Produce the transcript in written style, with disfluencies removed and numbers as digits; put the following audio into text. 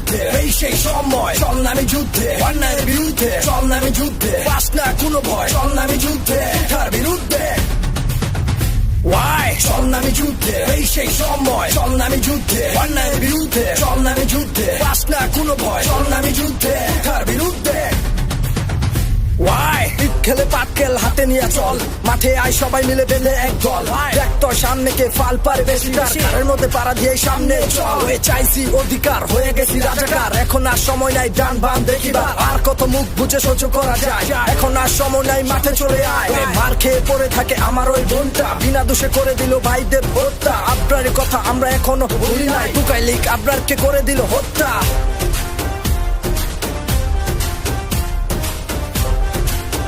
যুদ্ধে, এই সেই সময় চল নামে যুদ্ধে, অন্যায়ের বিরুদ্ধে চল নামে যুদ্ধে, পাস না কোনো ভয় চল নামে যুদ্ধে, তার বিরুদ্ধে ওয়াই চল নামে যুদ্ধে, এই সেই সময় চল নামে যুদ্ধে, অন্যায়ের বিরুদ্ধে চল নামে যুদ্ধে, পাস না কোনো ভয় চল নামে যুদ্ধে, তার বিরুদ্ধে ওয়াই খেলে পাটকেল হাতে নিয়ে চল, মাঠে আয় সবাই মিলে বেঁধে এক দল, দেখ তোর সামনে কে ফাল পারে বেশি, তার মধ্যে পাড়া দিয়ে সামনে চল, হয়ে চাইছি অধিকার হয়ে গেছি রাজাকার, এখন আর সময় নাই ডান বাম দেখিবার, আর কত মুখ বুঝে সহ্য করা যায়, এখন আর সময় নাই মাঠে চলে আয়, মার খেয়ে পড়ে থাকে আমার ওই বোনটা, বিনা দোষে করে দিল ভাইদের হত্যা, আবরারের কথা আমরা এখনো ভুলি নাই, টুকাই লিক আবরারকে করে দিল হত্যা।